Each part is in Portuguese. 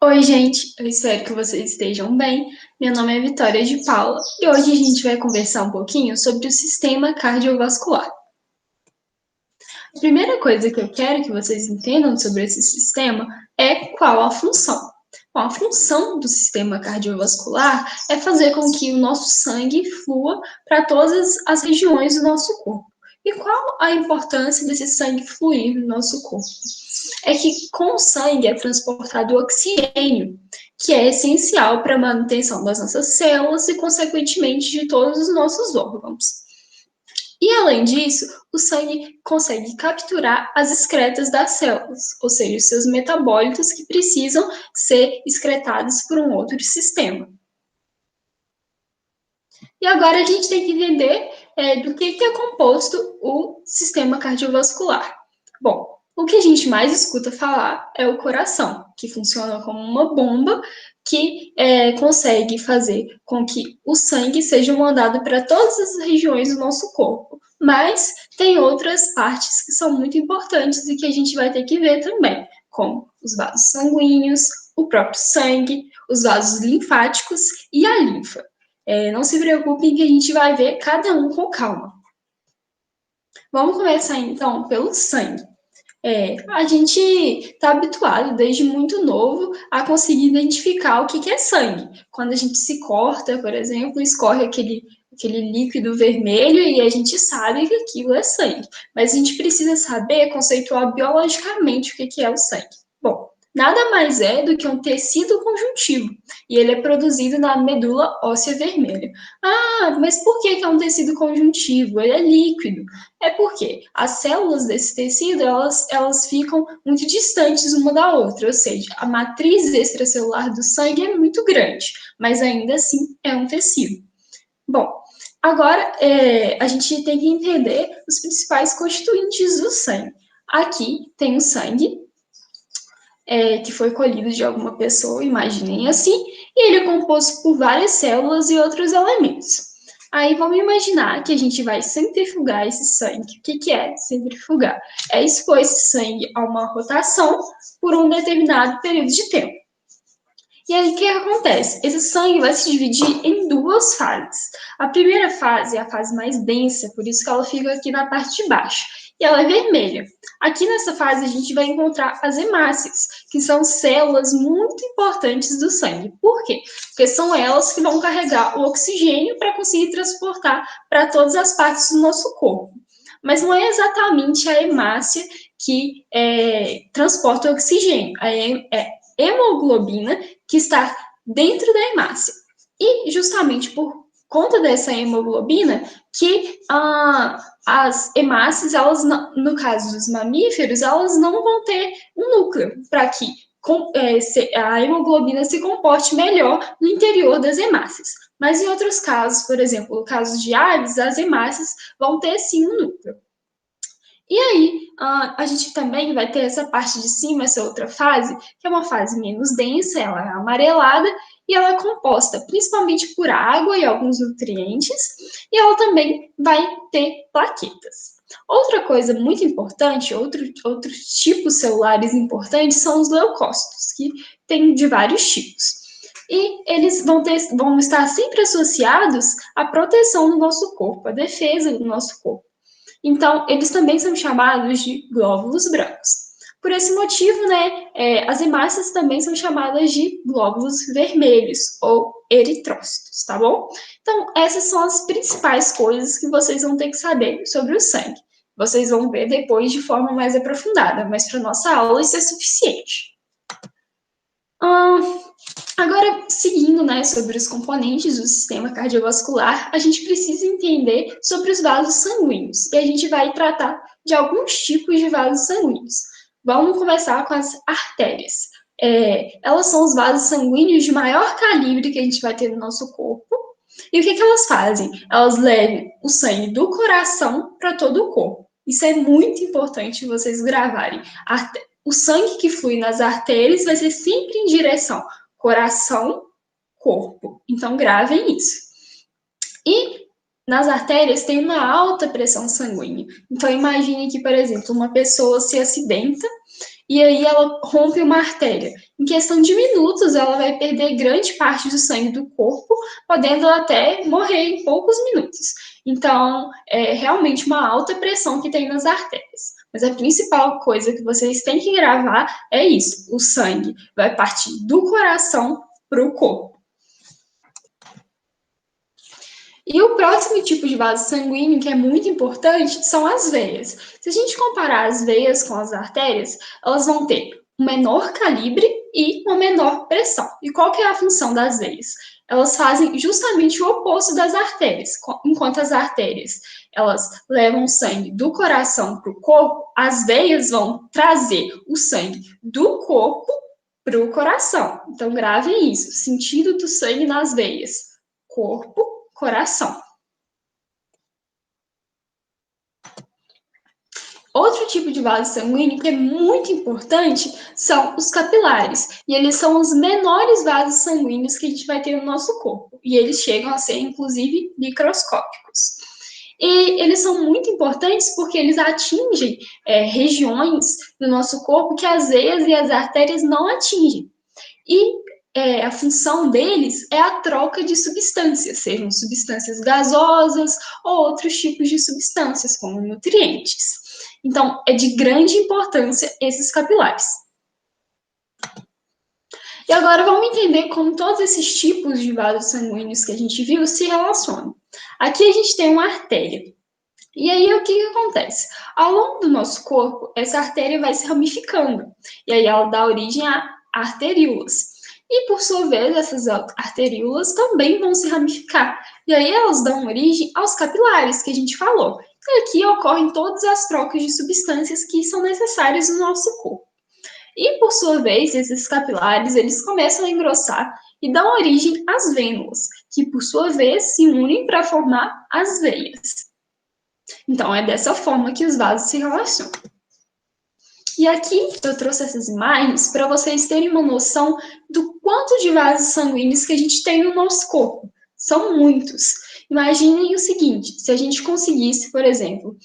Oi, gente, eu espero que vocês estejam bem. Meu nome é Vitória de Paula e hoje a gente vai conversar um pouquinho sobre o sistema cardiovascular. A primeira coisa que eu quero que vocês entendam sobre esse sistema é qual a função. Bom, a função do sistema cardiovascular é fazer com que o nosso sangue flua para todas as regiões do nosso corpo. E qual a importância desse sangue fluir no nosso corpo? É que com o sangue é transportado o oxigênio, que é essencial para a manutenção das nossas células e, consequentemente, de todos os nossos órgãos. E, além disso, o sangue consegue capturar as excretas das células, ou seja, os seus metabólitos que precisam ser excretados por um outro sistema. E agora a gente tem que entender do que é composto o sistema cardiovascular. Bom, o que a gente mais escuta falar é o coração, que funciona como uma bomba que consegue fazer com que o sangue seja mandado para todas as regiões do nosso corpo. Mas tem outras partes que são muito importantes e que a gente vai ter que ver também, como os vasos sanguíneos, o próprio sangue, os vasos linfáticos e a linfa. Não se preocupem que a gente vai ver cada um com calma. Vamos começar então pelo sangue. A gente está habituado desde muito novo a conseguir identificar o que é sangue. Quando a gente se corta, por exemplo, escorre aquele líquido vermelho e a gente sabe que aquilo é sangue. Mas a gente precisa saber conceituar biologicamente o que é o sangue. Bom, nada mais é do que um tecido conjuntivo e ele é produzido na medula óssea vermelha. Ah, mas por que é um tecido conjuntivo? Ele é líquido. É porque as células desse tecido, elas ficam muito distantes uma da outra, ou seja, a matriz extracelular do sangue é muito grande, mas ainda assim é um tecido. Bom, agora a gente tem que entender os principais constituintes do sangue. Aqui tem o sangue, que foi colhido de alguma pessoa, imaginem assim, e ele é composto por várias células e outros elementos. Aí vamos imaginar que a gente vai centrifugar esse sangue. O que é centrifugar? É expor esse sangue a uma rotação por um determinado período de tempo. E aí o que acontece? Esse sangue vai se dividir em duas fases. A primeira fase é a fase mais densa, por isso que ela fica aqui na parte de baixo. E ela é vermelha. Aqui nessa fase a gente vai encontrar as hemácias, que são células muito importantes do sangue. Por quê? Porque são elas que vão carregar o oxigênio para conseguir transportar para todas as partes do nosso corpo. Mas não é exatamente a hemácia que transporta o oxigênio. É hemoglobina que está dentro da hemácia. E justamente por conta dessa hemoglobina que as hemácias, elas, no caso dos mamíferos, elas não vão ter um núcleo para que a hemoglobina se comporte melhor no interior das hemácias. Mas em outros casos, por exemplo, no caso de aves, as hemácias vão ter sim um núcleo. E aí, a gente também vai ter essa parte de cima, essa outra fase, que é uma fase menos densa, ela é amarelada e ela é composta principalmente por água e alguns nutrientes, e ela também vai ter plaquetas. Outra coisa muito importante, outros tipos celulares importantes são os leucócitos, que tem de vários tipos. E eles vão estar sempre associados à proteção do nosso corpo, à defesa do nosso corpo. Então, eles também são chamados de glóbulos brancos. Por esse motivo, as hemácias também são chamadas de glóbulos vermelhos ou eritrócitos, tá bom? Então, essas são as principais coisas que vocês vão ter que saber sobre o sangue. Vocês vão ver depois de forma mais aprofundada, mas para nossa aula isso é suficiente. Agora, seguindo, sobre os componentes do sistema cardiovascular, a gente precisa entender sobre os vasos sanguíneos. E a gente vai tratar de alguns tipos de vasos sanguíneos. Vamos começar com as artérias. Elas são os vasos sanguíneos de maior calibre que a gente vai ter no nosso corpo. E o que elas fazem? Elas levam o sangue do coração para todo o corpo. Isso é muito importante vocês gravarem. O sangue que flui nas artérias vai ser sempre em direção coração, corpo. Então, gravem isso. E nas artérias tem uma alta pressão sanguínea. Então, imagine que, por exemplo, uma pessoa se acidenta e aí ela rompe uma artéria. Em questão de minutos, ela vai perder grande parte do sangue do corpo, podendo até morrer em poucos minutos. Então, é realmente uma alta pressão que tem nas artérias. Mas a principal coisa que vocês têm que gravar é isso: o sangue vai partir do coração para o corpo. E o próximo tipo de vaso sanguíneo, que é muito importante, são as veias. Se a gente comparar as veias com as artérias, elas vão ter um menor calibre e uma menor pressão. E qual que é a função das veias? Elas fazem justamente o oposto das artérias. Enquanto as artérias elas levam o sangue do coração para o corpo, as veias vão trazer o sangue do corpo para o coração. Então, gravem isso: sentido do sangue nas veias: corpo, coração. Outro tipo de vaso sanguíneo que é muito importante são os capilares. E eles são os menores vasos sanguíneos que a gente vai ter no nosso corpo. E eles chegam a ser, inclusive, microscópicos. E eles são muito importantes porque eles atingem regiões do nosso corpo que as veias e as artérias não atingem. E a função deles é a troca de substâncias, sejam substâncias gasosas ou outros tipos de substâncias, como nutrientes. Então, é de grande importância esses capilares. E agora vamos entender como todos esses tipos de vasos sanguíneos que a gente viu se relacionam. Aqui a gente tem uma artéria. E aí, o que acontece? Ao longo do nosso corpo, essa artéria vai se ramificando. E aí, ela dá origem a arteríolas. E, por sua vez, essas arteríolas também vão se ramificar. E aí, elas dão origem aos capilares, que a gente falou. E aqui ocorrem todas as trocas de substâncias que são necessárias no nosso corpo. E, por sua vez, esses capilares, eles começam a engrossar e dão origem às vênulas, que, por sua vez, se unem para formar as veias. Então, é dessa forma que os vasos se relacionam. E aqui eu trouxe essas imagens para vocês terem uma noção do quanto de vasos sanguíneos que a gente tem no nosso corpo. São muitos. Imaginem o seguinte: se a gente conseguisse, por exemplo,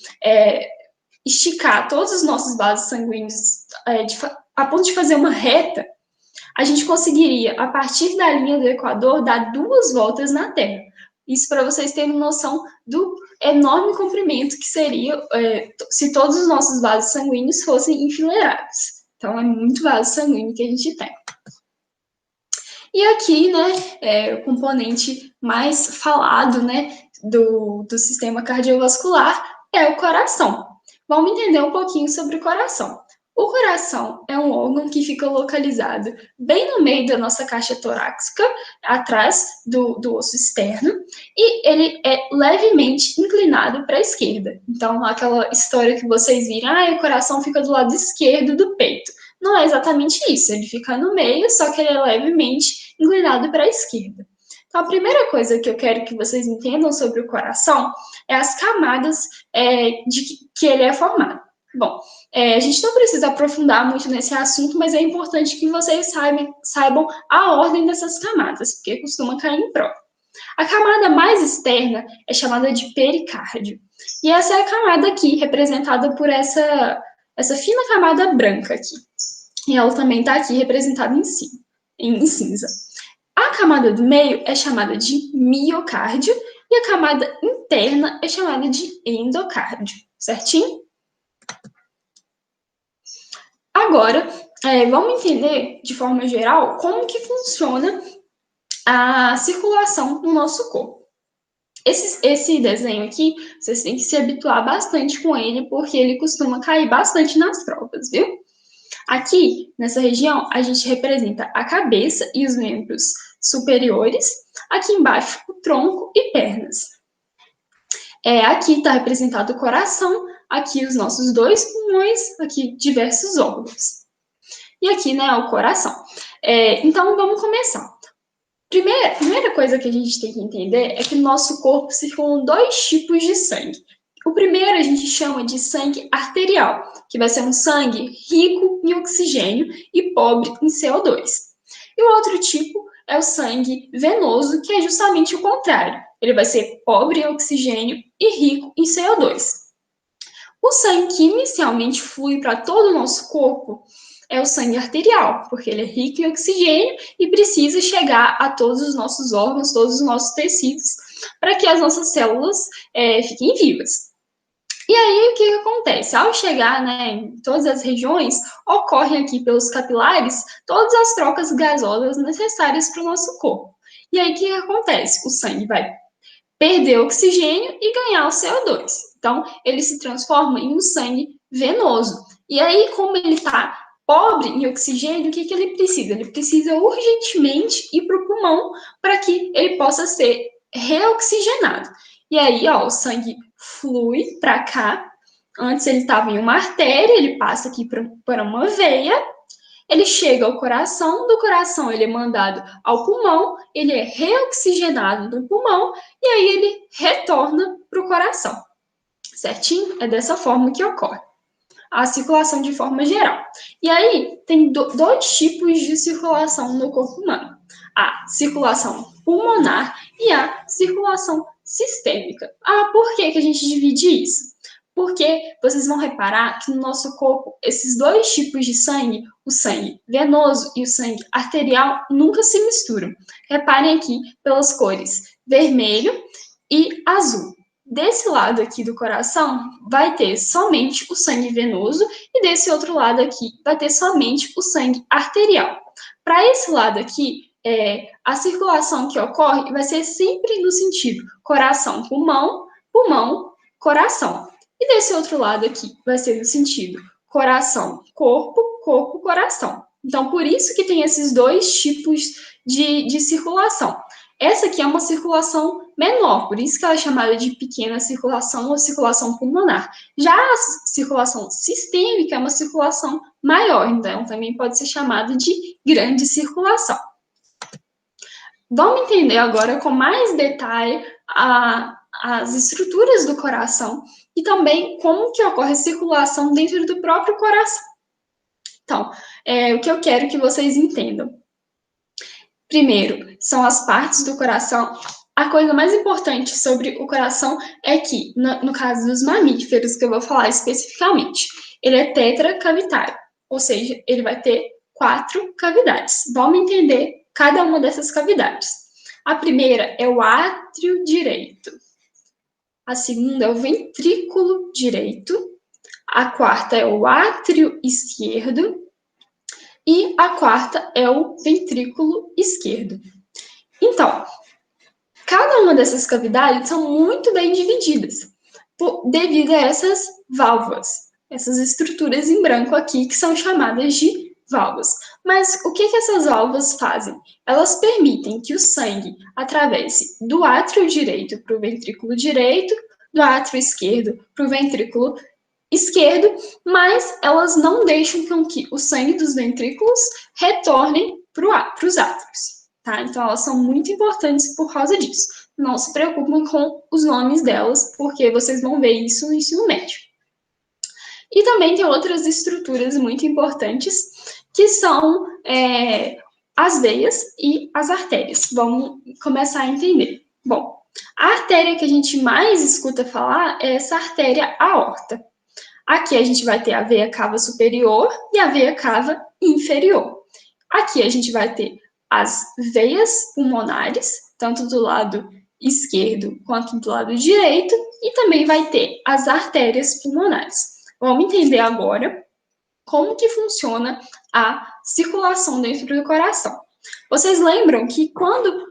esticar todos os nossos vasos sanguíneos a ponto de fazer uma reta, a gente conseguiria, a partir da linha do Equador, dar 2 voltas na Terra. Isso para vocês terem noção do enorme comprimento que seria se todos os nossos vasos sanguíneos fossem enfileirados. Então, é muito vaso sanguíneo que a gente tem. E aqui, né, o componente mais falado, né, do sistema cardiovascular é o coração. Vamos entender um pouquinho sobre o coração. O coração é um órgão que fica localizado bem no meio da nossa caixa torácica, atrás do osso externo, e ele é levemente inclinado para a esquerda. Então, aquela história que vocês viram, o coração fica do lado esquerdo do peito. Não é exatamente isso, ele fica no meio, só que ele é levemente inclinado para a esquerda. Então, a primeira coisa que eu quero que vocês entendam sobre o coração é as camadas de que ele é formado. Bom, a gente não precisa aprofundar muito nesse assunto, mas é importante que vocês saibam a ordem dessas camadas, porque costuma cair em prova. A camada mais externa é chamada de pericárdio. E essa é a camada aqui, representada por essa fina camada branca aqui. E ela também está aqui representada em cinza. A camada do meio é chamada de miocárdio e a camada interna é chamada de endocárdio, certinho? Agora, vamos entender, de forma geral, como que funciona a circulação no nosso corpo. Esse desenho aqui, vocês têm que se habituar bastante com ele, porque ele costuma cair bastante nas provas, viu? Aqui, nessa região, a gente representa a cabeça e os membros superiores. Aqui embaixo, o tronco e pernas. Aqui está representado o coração, aqui os nossos 2 pulmões, aqui diversos órgãos. E aqui, né, o coração. Então, vamos começar. Primeira coisa que a gente tem que entender é que no nosso corpo circulam 2 tipos de sangue. O primeiro a gente chama de sangue arterial, que vai ser um sangue rico em oxigênio e pobre em CO2. E o outro tipo é o sangue venoso, que é justamente o contrário. Ele vai ser pobre em oxigênio e rico em CO2. O sangue que inicialmente flui para todo o nosso corpo é o sangue arterial, porque ele é rico em oxigênio e precisa chegar a todos os nossos órgãos, todos os nossos tecidos, para que as nossas células fiquem vivas. E aí, o que acontece? Ao chegar, né, em todas as regiões, ocorrem aqui pelos capilares todas as trocas gasosas necessárias para o nosso corpo. E aí, o que acontece? O sangue vai perder oxigênio e ganhar o CO2. Então, ele se transforma em um sangue venoso. E aí, como ele está pobre em oxigênio, o que ele precisa? Ele precisa urgentemente ir para o pulmão para que ele possa ser reoxigenado. E aí, ó, o sangue flui para cá. Antes ele estava em uma artéria, ele passa aqui para uma veia, ele chega ao coração, do coração ele é mandado ao pulmão, ele é reoxigenado no pulmão e aí ele retorna para o coração. Certinho? É dessa forma que ocorre a circulação de forma geral. E aí tem dois tipos de circulação no corpo humano: a circulação pulmonar e a circulação sistêmica. Ah, por que a gente divide isso? Porque vocês vão reparar que no nosso corpo, esses dois tipos de sangue, o sangue venoso e o sangue arterial, nunca se misturam. Reparem aqui pelas cores vermelho e azul. Desse lado aqui do coração, vai ter somente o sangue venoso e desse outro lado aqui vai ter somente o sangue arterial. Para esse lado aqui, a circulação que ocorre vai ser sempre no sentido coração-pulmão, pulmão-coração. E desse outro lado aqui vai ser no sentido coração-corpo, corpo-coração. Então, por isso que tem esses dois tipos de circulação. Essa aqui é uma circulação menor, por isso que ela é chamada de pequena circulação ou circulação pulmonar. Já a circulação sistêmica é uma circulação maior, então também pode ser chamada de grande circulação. Vamos entender agora com mais detalhe as estruturas do coração e também como que ocorre a circulação dentro do próprio coração. Então, o que eu quero que vocês entendam. Primeiro, são as partes do coração. A coisa mais importante sobre o coração é que, no caso dos mamíferos, que eu vou falar especificamente, ele é tetracavitário, ou seja, ele vai ter 4 cavidades. Vamos entender cada uma dessas cavidades. A primeira é o átrio direito. A segunda é o ventrículo direito. A quarta é o átrio esquerdo. E a quarta é o ventrículo esquerdo. Então, cada uma dessas cavidades são muito bem divididas, devido a essas válvulas, essas estruturas em branco aqui, que são chamadas de válvulas. Mas o que essas válvulas fazem? Elas permitem que o sangue atravesse do átrio direito para o ventrículo direito, do átrio esquerdo para o ventrículo esquerdo, mas elas não deixam com que o sangue dos ventrículos retornem para os átrios. Tá? Então, elas são muito importantes por causa disso. Não se preocupem com os nomes delas, porque vocês vão ver isso no ensino médio. E também tem outras estruturas muito importantes, que são as veias e as artérias. Vamos começar a entender. Bom, a artéria que a gente mais escuta falar é essa artéria aorta. Aqui a gente vai ter a veia cava superior e a veia cava inferior. Aqui a gente vai ter as veias pulmonares, tanto do lado esquerdo quanto do lado direito, e também vai ter as artérias pulmonares. Vamos entender agora como que funciona a circulação dentro do coração. Vocês lembram que quando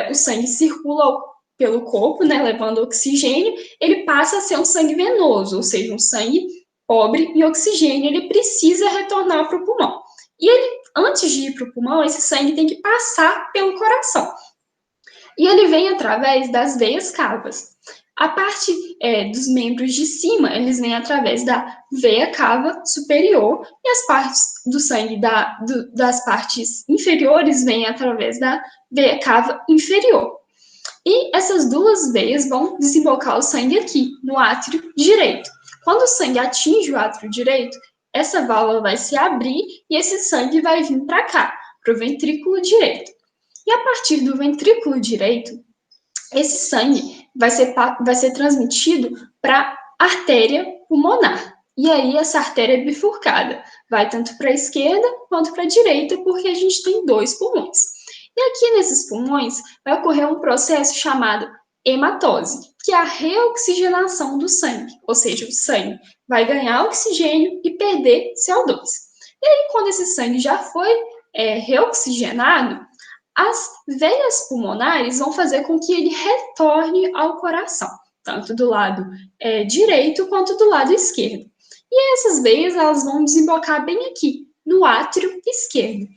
o sangue circula pelo corpo, né, levando oxigênio, ele passa a ser um sangue venoso, ou seja, um sangue pobre em oxigênio, ele precisa retornar para o pulmão. E ele, antes de ir para o pulmão, esse sangue tem que passar pelo coração. E ele vem através das veias cavas. A parte dos membros de cima, eles vêm através da veia cava superior, e as partes do sangue das partes inferiores vêm através da veia cava inferior. E essas duas veias vão desembocar o sangue aqui, no átrio direito. Quando o sangue atinge o átrio direito, essa válvula vai se abrir e esse sangue vai vir para cá, para o ventrículo direito. E a partir do ventrículo direito, esse sangue vai ser transmitido para a artéria pulmonar. E aí essa artéria é bifurcada, vai tanto para a esquerda quanto para a direita, porque a gente tem 2 pulmões. E aqui nesses pulmões vai ocorrer um processo chamado hematose, que é a reoxigenação do sangue, ou seja, o sangue vai ganhar oxigênio e perder CO2. E aí, quando esse sangue já foi reoxigenado, as veias pulmonares vão fazer com que ele retorne ao coração, tanto do lado direito quanto do lado esquerdo. E essas veias elas vão desembocar bem aqui, no átrio esquerdo.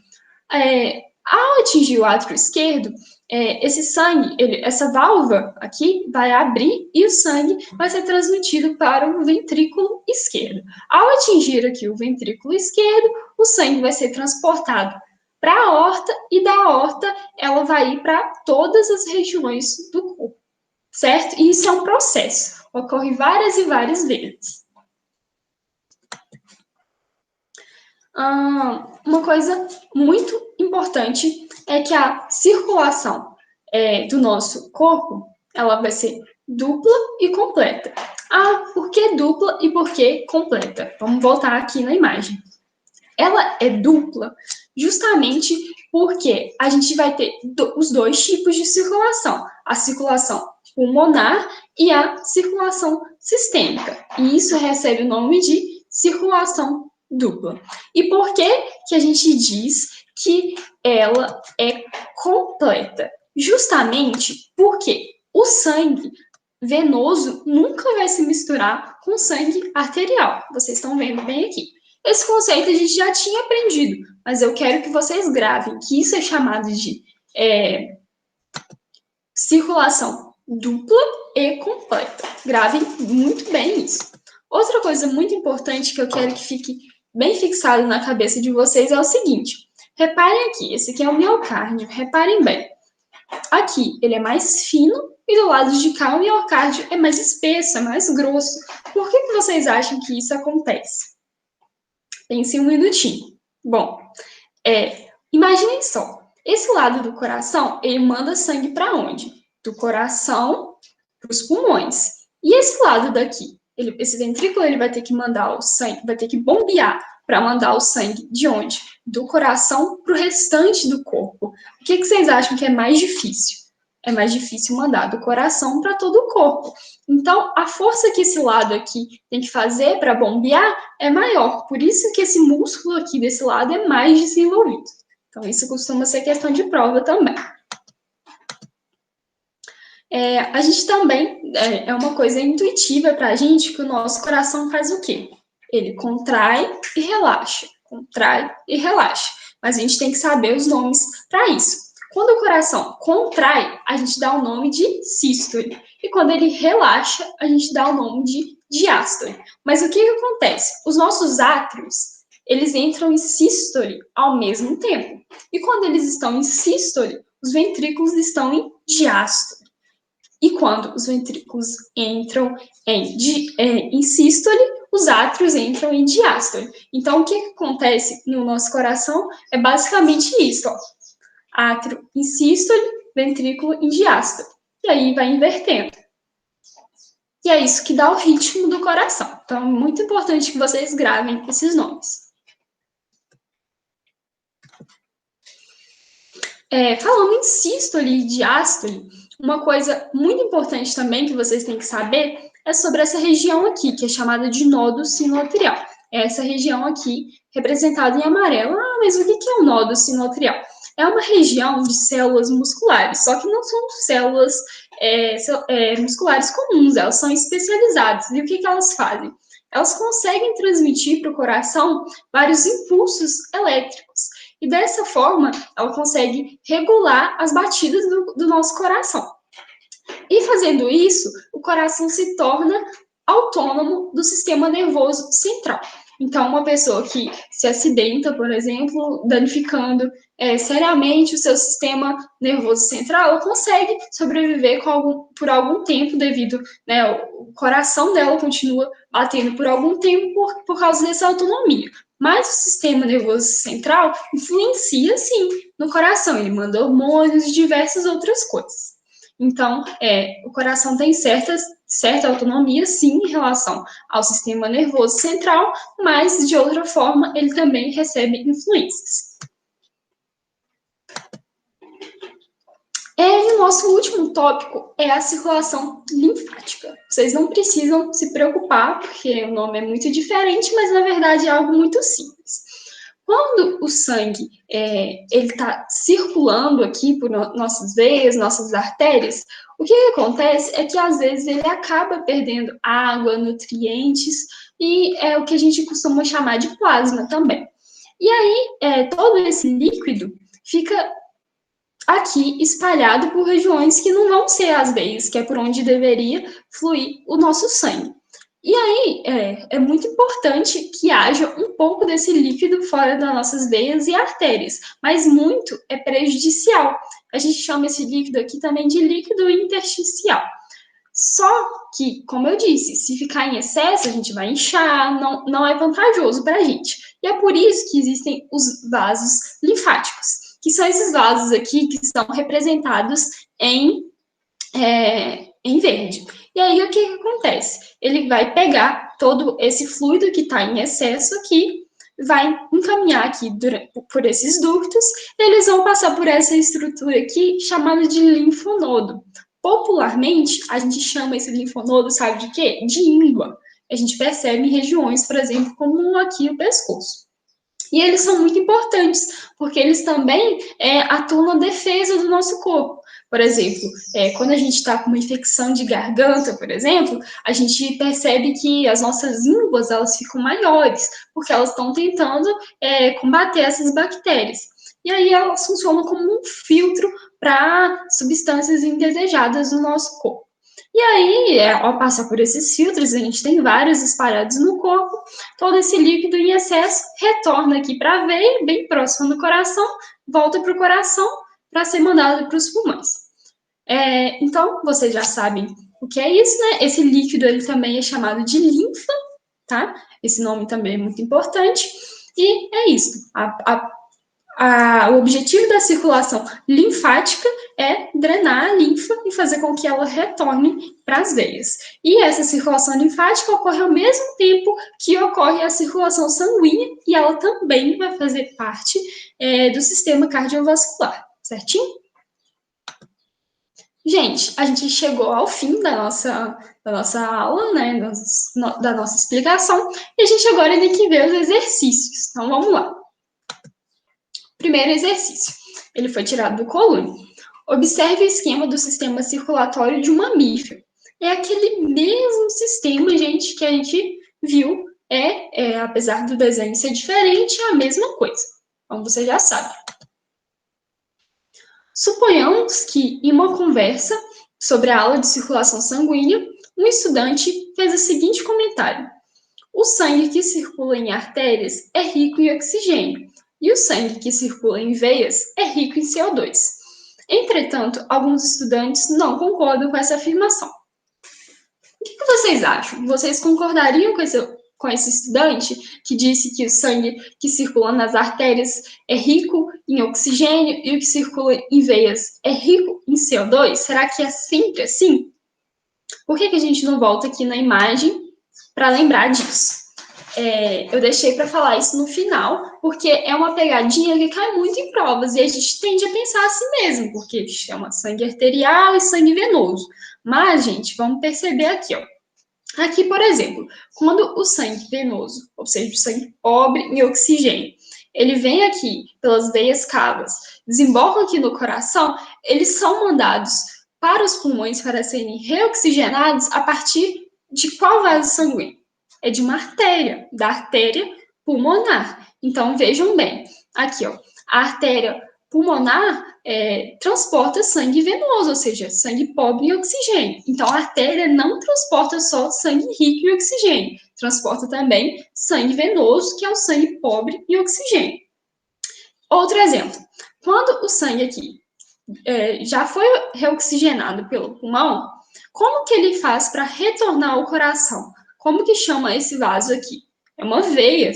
Ao atingir o átrio esquerdo, esse sangue, essa válvula aqui vai abrir e o sangue vai ser transmitido para o ventrículo esquerdo. Ao atingir aqui o ventrículo esquerdo, o sangue vai ser transportado para a aorta e da aorta ela vai ir para todas as regiões do corpo, certo? E isso é um processo, ocorre várias e várias vezes. Uma coisa muito importante é que a circulação do nosso corpo, ela vai ser dupla e completa. Por que dupla e por que completa? Vamos voltar aqui na imagem. Ela é dupla justamente porque a gente vai ter os 2 tipos de circulação, a circulação pulmonar e a circulação sistêmica. E isso recebe o nome de circulação dupla. E por que a gente diz que ela é completa? Justamente porque o sangue venoso nunca vai se misturar com sangue arterial. Vocês estão vendo bem aqui. Esse conceito a gente já tinha aprendido, mas eu quero que vocês gravem que isso é chamado de circulação dupla e completa. Gravem muito bem isso. Outra coisa muito importante que eu quero que fique bem fixado na cabeça de vocês é o seguinte. Reparem aqui, esse aqui é o miocárdio, reparem bem. Aqui ele é mais fino e do lado de cá o miocárdio é mais espesso, é mais grosso. Por que vocês acham que isso acontece? Pense um minutinho. Bom, imaginem só. Esse lado do coração, ele manda sangue para onde? Do coração para os pulmões. E esse lado daqui, esse ventrículo, ele vai ter que mandar o sangue, vai ter que bombear para mandar o sangue de onde? Do coração para o restante do corpo. O que vocês acham que é mais difícil? É mais difícil mandar do coração para todo o corpo. Então, a força que esse lado aqui tem que fazer para bombear é maior. Por isso que esse músculo aqui desse lado é mais desenvolvido. Então, isso costuma ser questão de prova também. A gente também, é uma coisa intuitiva para a gente que o nosso coração faz o quê? Ele contrai e relaxa, contrai e relaxa. Mas a gente tem que saber os nomes para isso. Quando o coração contrai, a gente dá o nome de sístole. E quando ele relaxa, a gente dá o nome de diástole. Mas o que acontece? Os nossos átrios, eles entram em sístole ao mesmo tempo. E quando eles estão em sístole, os ventrículos estão em diástole. E quando os ventrículos entram em sístole, os átrios entram em diástole. Então, o que acontece no nosso coração é basicamente isso, ó. Átrio em sístole, ventrículo em diástole. E aí vai invertendo. E é isso que dá o ritmo do coração. Então, é muito importante que vocês gravem esses nomes. Falando em sístole e diástole, uma coisa muito importante também que vocês têm que saber é sobre essa região aqui, que é chamada de nódo sinoatrial. Essa região aqui, representada em amarelo. Mas o que é o nódo sinoatrial? É uma região de células musculares, só que não são células musculares comuns, elas são especializadas. E o que elas fazem? Elas conseguem transmitir para o coração vários impulsos elétricos. E dessa forma, ela consegue regular as batidas do nosso coração. E fazendo isso, o coração se torna autônomo do sistema nervoso central. Então, uma pessoa que se acidenta, por exemplo, danificando seriamente o seu sistema nervoso central, ela consegue sobreviver por algum tempo devido, o coração dela continua batendo por algum tempo por causa dessa autonomia. Mas o sistema nervoso central influencia, sim, no coração. Ele manda hormônios e diversas outras coisas. Então, o coração tem certas certa autonomia, sim, em relação ao sistema nervoso central, mas, de outra forma, ele também recebe influências. E o nosso último tópico é a circulação linfática. Vocês não precisam se preocupar, porque o nome é muito diferente, mas, na verdade, é algo muito simples. Quando o sangue ele está circulando aqui por nossas veias, nossas artérias, o que acontece é que, às vezes, ele acaba perdendo água, nutrientes, e é o que a gente costuma chamar de plasma também. E aí, todo esse líquido fica aqui espalhado por regiões que não vão ser as veias, que é por onde deveria fluir o nosso sangue. E aí, é muito importante que haja um pouco desse líquido fora das nossas veias e artérias, mas muito é prejudicial. A gente chama esse líquido aqui também de líquido intersticial. Só que, como eu disse, se ficar em excesso, a gente vai inchar, não é vantajoso para a gente. E é por isso que existem os vasos linfáticos, que são esses vasos aqui que são representados em verde. E aí, o que acontece? Ele vai pegar todo esse fluido que está em excesso aqui, vai encaminhar aqui por esses ductos, e eles vão passar por essa estrutura aqui, chamada de linfonodo. Popularmente, a gente chama esse linfonodo, sabe de quê? De íngua. A gente percebe em regiões, por exemplo, como aqui o pescoço. E eles são muito importantes, porque eles também atuam na defesa do nosso corpo. Por exemplo, quando a gente está com uma infecção de garganta, por exemplo, a gente percebe que as nossas ínguas elas ficam maiores, porque elas estão tentando combater essas bactérias. E aí elas funcionam como um filtro para substâncias indesejadas no nosso corpo. E aí, ao passar por esses filtros, a gente tem vários espalhados no corpo, todo esse líquido em excesso retorna aqui para a veia, bem próximo do coração, volta para o coração para ser mandado para os pulmões. Então, vocês já sabem o que é isso, né? Esse líquido ele também é chamado de linfa, tá? Esse nome também é muito importante. E é isso. O objetivo da circulação linfática é drenar a linfa e fazer com que ela retorne para as veias. E essa circulação linfática ocorre ao mesmo tempo que ocorre a circulação sanguínea, e ela também vai fazer parte do sistema cardiovascular, certinho? Gente, a gente chegou ao fim da nossa aula, né, da nossa explicação, e a gente agora tem que ver os exercícios. Então, vamos lá. Primeiro exercício, ele foi tirado do coluna. Observe o esquema do sistema circulatório de um mamífero. É aquele mesmo sistema, gente, que a gente viu, apesar do desenho ser diferente, é a mesma coisa. Como você já sabe. Suponhamos que, em uma conversa sobre a aula de circulação sanguínea, um estudante fez o seguinte comentário: o sangue que circula em artérias é rico em oxigênio, e o sangue que circula em veias é rico em CO2. Entretanto, alguns estudantes não concordam com essa afirmação. O que vocês acham? Vocês concordariam com esse estudante que disse que o sangue que circula nas artérias é rico em oxigênio e o que circula em veias é rico em CO2? Será que é sempre assim? Por que a gente não volta aqui na imagem para lembrar disso? Eu deixei para falar isso no final, porque é uma pegadinha que cai muito em provas, e a gente tende a pensar assim mesmo, porque chama sangue arterial e sangue venoso. Mas, gente, vamos perceber aqui, ó. Aqui, por exemplo, quando o sangue venoso, ou seja, o sangue pobre em oxigênio, ele vem aqui pelas veias cavas, desemboca aqui no coração, eles são mandados para os pulmões para serem reoxigenados a partir de qual vaso sanguíneo? É de uma artéria, da artéria pulmonar. Então, vejam bem, aqui, ó, a artéria pulmonar transporta sangue venoso, ou seja, sangue pobre em oxigênio. Então, a artéria não transporta só sangue rico em oxigênio, transporta também sangue venoso, que é o sangue pobre em oxigênio. Outro exemplo, quando o sangue aqui já foi reoxigenado pelo pulmão, como que ele faz para retornar ao coração? Como que chama esse vaso aqui? É uma veia,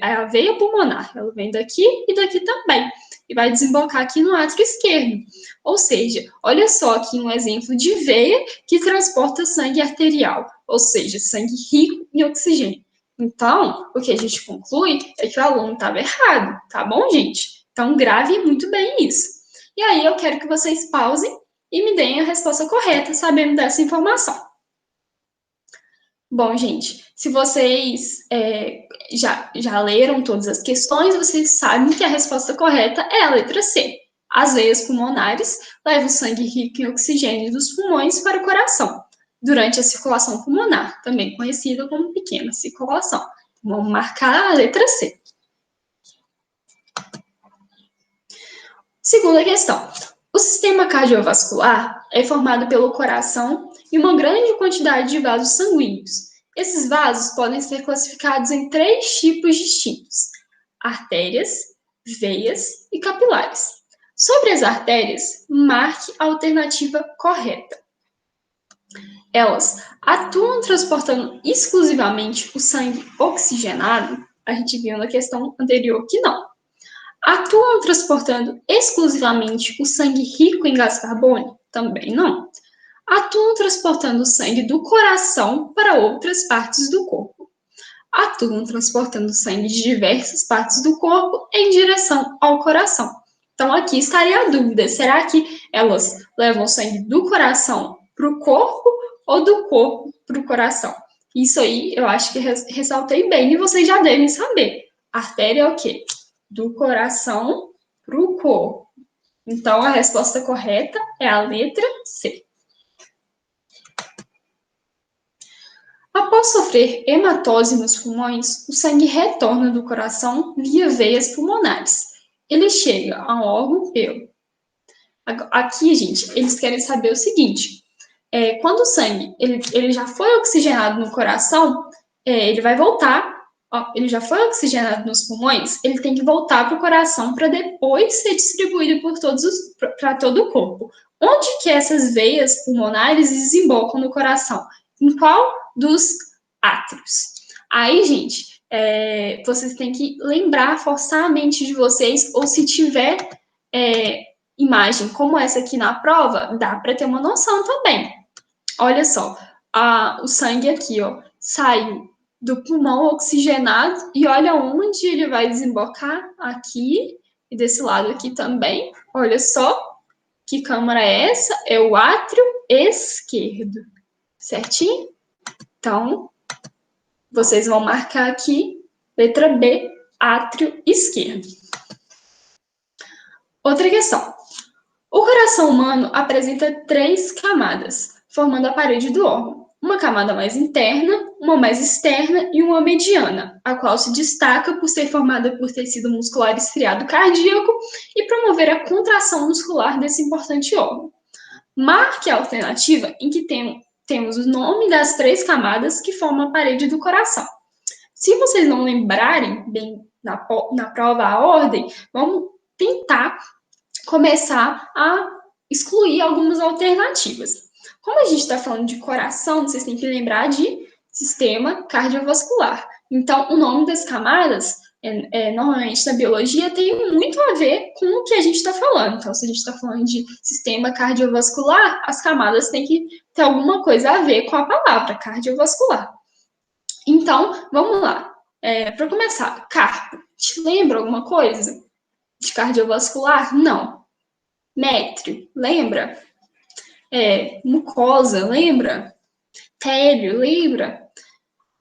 é a veia pulmonar. Ela vem daqui e daqui também. e vai desembocar aqui no átrio esquerdo. Ou seja, olha só aqui um exemplo de veia que transporta sangue arterial, ou seja, sangue rico em oxigênio. Então, o que a gente conclui é que o aluno estava errado, tá bom, gente? Então, grave muito bem isso. E aí, eu quero que vocês pausem e me deem a resposta correta, sabendo dessa informação. Bom, gente, se vocês já leram todas as questões, vocês sabem que a resposta correta é a letra C. As veias pulmonares levam o sangue rico em oxigênio dos pulmões para o coração, durante a circulação pulmonar, também conhecida como pequena circulação. Vamos marcar a letra C. Segunda questão. O sistema cardiovascular é formado pelo coração e uma grande quantidade de vasos sanguíneos. Esses vasos podem ser classificados em 3 tipos distintos: artérias, veias e capilares. Sobre as artérias, marque a alternativa correta. Elas atuam transportando exclusivamente o sangue oxigenado? A gente viu na questão anterior que não. Atuam transportando exclusivamente o sangue rico em gás carbônico? Também não. Atuam transportando o sangue do coração para outras partes do corpo? Atuam transportando sangue de diversas partes do corpo em direção ao coração. Então, aqui estaria a dúvida: será que elas levam o sangue do coração para o corpo ou do corpo para o coração? Isso aí eu acho que ressaltei bem e vocês já devem saber. Artéria é o quê? Do coração para o corpo. Então, a resposta correta é a letra C. Após sofrer hematose nos pulmões, o sangue retorna do coração via veias pulmonares. Ele chega a um órgão pelo. Aqui, gente, eles querem saber o seguinte: quando o sangue ele já foi oxigenado no coração, ele vai voltar. Ele já foi oxigenado nos pulmões, ele tem que voltar para o coração para depois ser distribuído para todo o corpo. Onde que essas veias pulmonares desembocam no coração? Em qual dos átrios? Aí, gente, vocês têm que lembrar, forçar a mente de vocês, ou se tiver imagem como essa aqui na prova, dá para ter uma noção também. Olha só, o sangue aqui, ó, saiu do pulmão oxigenado e olha onde ele vai desembocar, aqui e desse lado aqui também. Olha só, que câmara é essa? É o átrio esquerdo, certinho? Então, vocês vão marcar aqui, letra B, átrio esquerdo. Outra questão. O coração humano apresenta 3 camadas, formando a parede do órgão. Uma camada mais interna, uma mais externa e uma mediana, a qual se destaca por ser formada por tecido muscular estriado cardíaco e promover a contração muscular desse importante órgão. Marque a alternativa em que temos o nome das 3 camadas que formam a parede do coração. Se vocês não lembrarem bem na prova a ordem, vamos tentar começar a excluir algumas alternativas. Como a gente está falando de coração, vocês têm que lembrar de sistema cardiovascular. Então, o nome das camadas, normalmente na biologia, tem muito a ver com o que a gente está falando. Então, se a gente está falando de sistema cardiovascular, as camadas têm que ter alguma coisa a ver com a palavra cardiovascular. Então, vamos lá. Para começar, carpo. Te lembra alguma coisa de cardiovascular? Não. Métrio, lembra? Mucosa, lembra? Télio, lembra?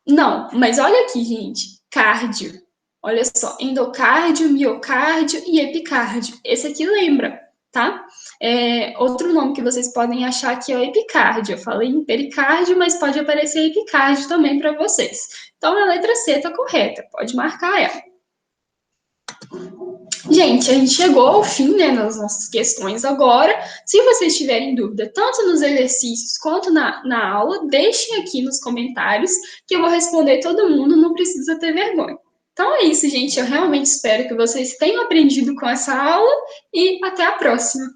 Não, mas olha aqui, gente. Cardio. Olha só, endocárdio, miocárdio e epicárdio. Esse aqui lembra, tá? Outro nome que vocês podem achar aqui é o epicárdio. Eu falei em pericárdio, mas pode aparecer epicárdio também para vocês. Então, a letra C está correta. Pode marcar ela. Gente, a gente chegou ao fim, né, nas nossas questões agora. Se vocês tiverem dúvida, tanto nos exercícios quanto na aula, deixem aqui nos comentários que eu vou responder todo mundo, não precisa ter vergonha. Então é isso, gente. Eu realmente espero que vocês tenham aprendido com essa aula e até a próxima.